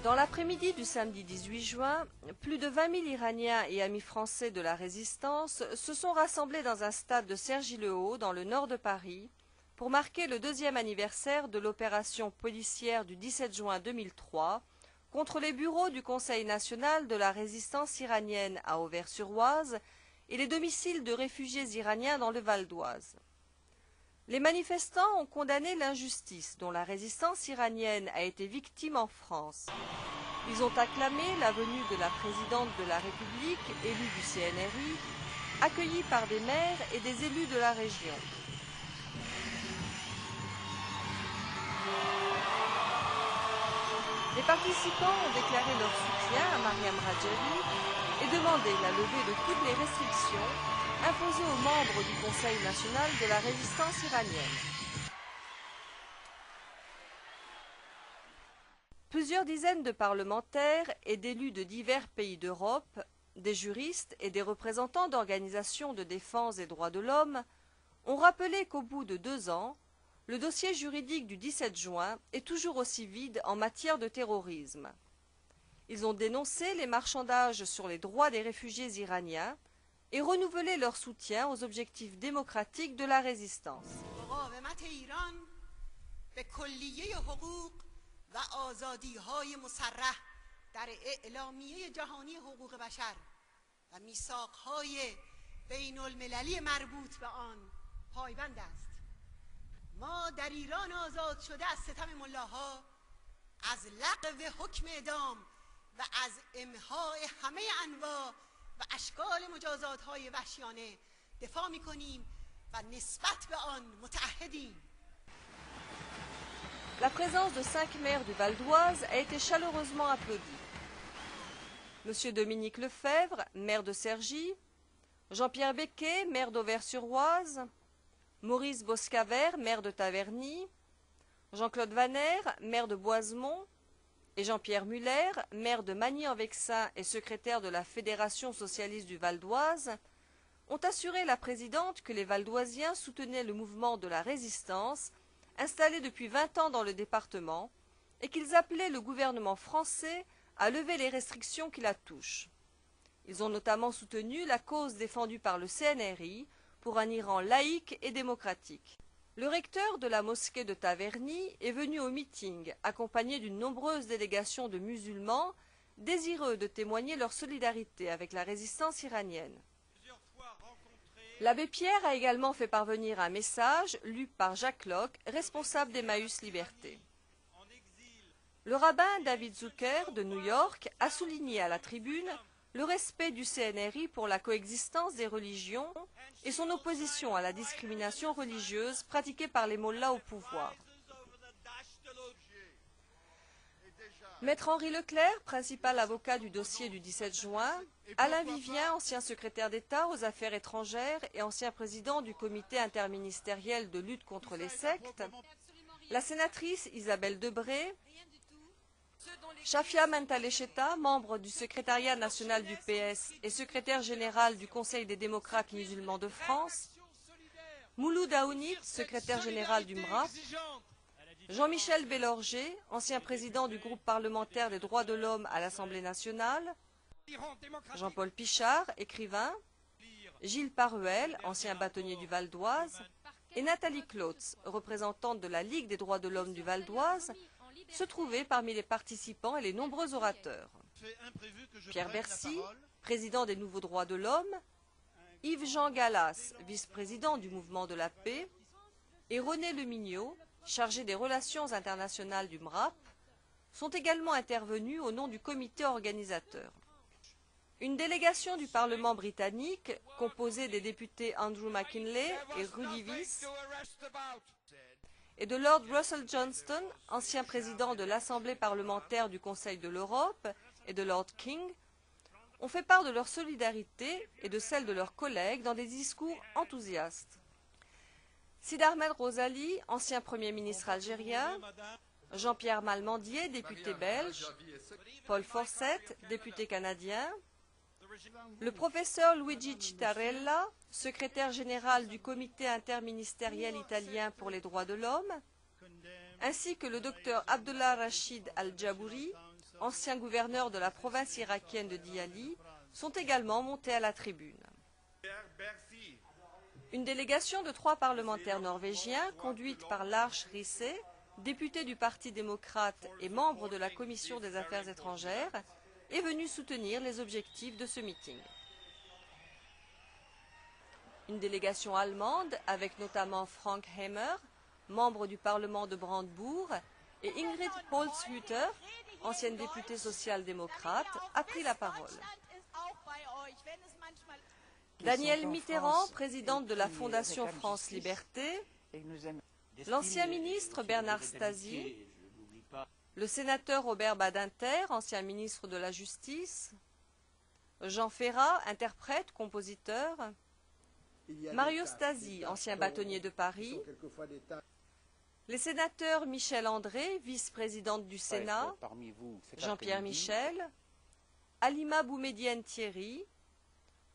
Dans l'après-midi du samedi 18 juin, plus de 20 000 Iraniens et amis français de la résistance se sont rassemblés dans un stade de Cergy-le-Haut, dans le nord de Paris, pour marquer le 2e anniversaire de l'opération policière du 17 juin 2003 contre les bureaux du Conseil national de la résistance iranienne à Auvers-sur-Oise et les domiciles de réfugiés iraniens dans le Val d'Oise. Les manifestants ont condamné l'injustice dont la résistance iranienne a été victime en France. Ils ont acclamé la venue de la présidente de la République, élue du CNRI, accueillie par des maires et des élus de la région. Les participants ont déclaré leur soutien à Mariam Rajeli et demandé la levée de toutes les restrictions imposées aux membres du Conseil national de la résistance iranienne. Plusieurs dizaines de parlementaires et d'élus de divers pays d'Europe, des juristes et des représentants d'organisations de défense des droits de l'homme ont rappelé qu'au bout de 2 ans, le dossier juridique du 17 juin est toujours aussi vide en matière de terrorisme. Ils ont dénoncé les marchandages sur les droits des réfugiés iraniens et renouvelé leur soutien aux objectifs démocratiques de la résistance. ما در ایران آزاد شده از ستم ملاها، از لغو حکم اعدام و از امحاء همه انواع و اشکال مجازات‌های وحشیانه دفاع می‌کنیم و نسبت به آن متعهدیم. La présence de 5 maires du Val d'Oise a été chaleureusement applaudie. Monsieur Dominique Lefebvre, maire de Cergy, Jean-Pierre Becquet, maire d'Auvers-sur-Oise, Maurice Boscaver, maire de Taverny, Jean-Claude Vanner, maire de Boisemont, et Jean-Pierre Muller, maire de Magny-en-Vexin et secrétaire de la Fédération socialiste du Val d'Oise, ont assuré la présidente que les Valdoisiens soutenaient le mouvement de la résistance, installé depuis 20 ans dans le département, et qu'ils appelaient le gouvernement français à lever les restrictions qui la touchent. Ils ont notamment soutenu la cause défendue par le CNRI, pour un Iran laïque et démocratique. Le recteur de la mosquée de Taverny est venu au meeting, accompagné d'une nombreuse délégation de musulmans désireux de témoigner leur solidarité avec la résistance iranienne. L'abbé Pierre a également fait parvenir un message lu par Jacques Locke, responsable d'Emmaüs Liberté. Le rabbin David Zucker de New York a souligné à la tribune le respect du CNRI pour la coexistence des religions et son opposition à la discrimination religieuse pratiquée par les mollahs au pouvoir. Maître Henri Leclerc, principal avocat du dossier du 17 juin, Alain Vivien, ancien secrétaire d'État aux affaires étrangères et ancien président du comité interministériel de lutte contre les sectes, la sénatrice Isabelle Debré, Shafia Mentalecheta, membre du secrétariat national du PS et secrétaire général du Conseil des démocrates musulmans de France, Mouloud Aounit, secrétaire général du MRAP, Jean-Michel Bélorger, ancien président du groupe parlementaire des droits de l'homme à l'Assemblée nationale, Jean-Paul Pichard, écrivain, Gilles Paruel, ancien bâtonnier du Val d'Oise, et Nathalie Klotz, représentante de la Ligue des droits de l'homme du Val d'Oise, se trouvaient parmi les participants et les nombreux orateurs. Pierre Bercy, président des Nouveaux Droits de l'Homme, Yves-Jean Gallas, vice-président du Mouvement de la Paix, et René Lemignot, chargé des relations internationales du MRAP, sont également intervenus au nom du comité organisateur. Une délégation du Parlement britannique, composée des députés Andrew McKinley et Rudy Weiss, et de Lord Russell Johnston, ancien président de l'Assemblée parlementaire du Conseil de l'Europe, et de Lord King, ont fait part de leur solidarité et de celle de leurs collègues dans des discours enthousiastes. Sid Ahmed Rosali, ancien Premier ministre algérien, Jean-Pierre Malmendier, député belge, Paul Forsett, député canadien, le professeur Luigi Citarella, secrétaire général du comité interministériel italien pour les droits de l'homme, ainsi que le docteur Abdullah Rachid Al-Jabouri, ancien gouverneur de la province irakienne de Diyali, sont également montés à la tribune. Une délégation de 3 parlementaires norvégiens, conduite par Lars Riise, député du Parti démocrate et membre de la Commission des affaires étrangères, est venue soutenir les objectifs de ce meeting. Une délégation allemande, avec notamment Frank Hemmer, membre du Parlement de Brandebourg, et Ingrid Holzhüter, ancienne députée social-démocrate, a pris la parole. Danielle Mitterrand, présidente de la Fondation France Liberté, l'ancien ministre Bernard Stasi, le sénateur Robert Badinter, ancien ministre de la Justice, Jean Ferrat, interprète, compositeur, Mario Stasi, ancien bâtonnier de Paris, les sénateurs Michel André, vice-présidente du Sénat, Jean-Pierre Michel, Halima Boumedienne Thierry,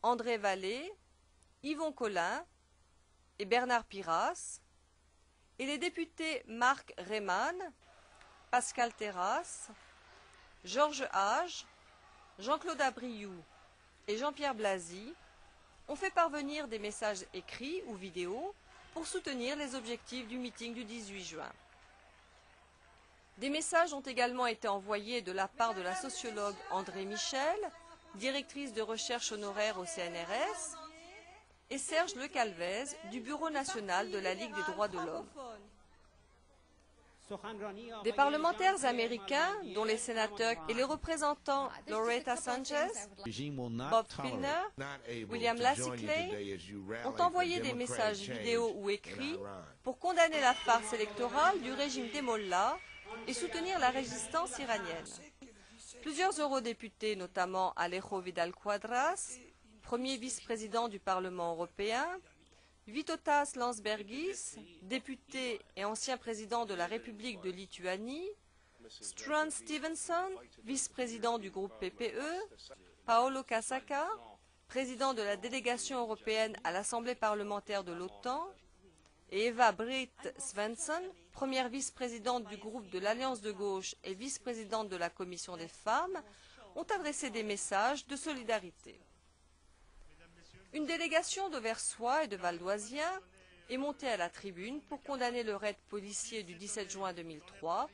André Vallée, Yvon Collin et Bernard Piras, et les députés Marc Reymann, Pascal Terrasse, Georges Hage, Jean-Claude Abriou et Jean-Pierre Blasi ont fait parvenir des messages écrits ou vidéos pour soutenir les objectifs du meeting du 18 juin. Des messages ont également été envoyés de la part de la sociologue André Michel, directrice de recherche honoraire au CNRS, et Serge Le Calvez du Bureau national de la Ligue des droits de l'homme. Des parlementaires américains, dont les sénateurs et les représentants Loretta Sanchez, Bob Filner, William Lassiclay, ont envoyé des messages vidéo ou écrits pour condamner la farce électorale du régime des mollahs et soutenir la résistance iranienne. Plusieurs eurodéputés, notamment Alejo Vidal-Quadras, premier vice-président du Parlement européen, Vytautas Landsbergis, député et ancien président de la République de Lituanie, Struan Stevenson, vice-président du groupe PPE, Paolo Casaca, président de la délégation européenne à l'Assemblée parlementaire de l'OTAN, et Eva Britt Svensson, première vice-présidente du groupe de l'Alliance de gauche et vice-présidente de la Commission des femmes, ont adressé des messages de solidarité. Une délégation de Versoix et de Valdoisien est montée à la tribune pour condamner le raid policier du 17 juin 2003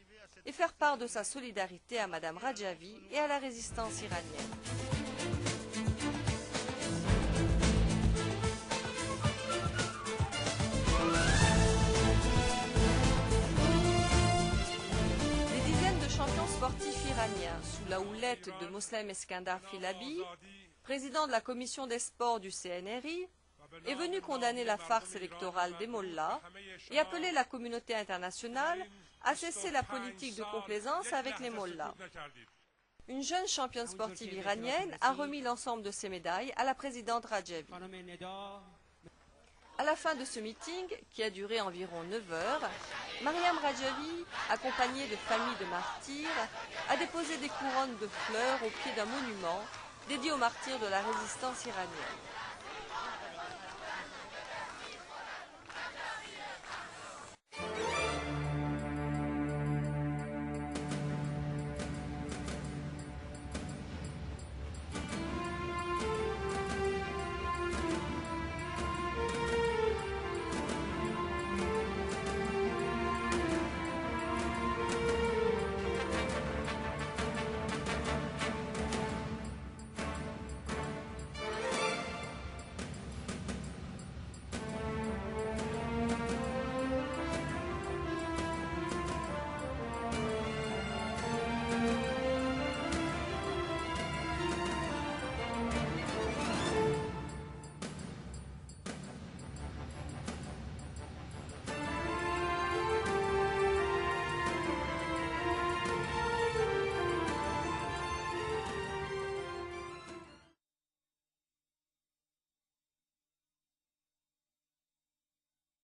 et faire part de sa solidarité à Madame Radjavi et à la résistance iranienne. Des dizaines de champions sportifs iraniens, sous la houlette de Moslem Eskandar Filabi, président de la commission des sports du CNRI, est venu condamner la farce électorale des mollahs et appeler la communauté internationale à cesser la politique de complaisance avec les mollahs. Une jeune championne sportive iranienne a remis l'ensemble de ses médailles à la présidente Radjavi. À la fin de ce meeting, qui a duré environ 9 heures, Mariam Radjavi, accompagnée de familles de martyrs, a déposé des couronnes de fleurs au pied d'un monument dédié aux martyrs de la résistance iranienne.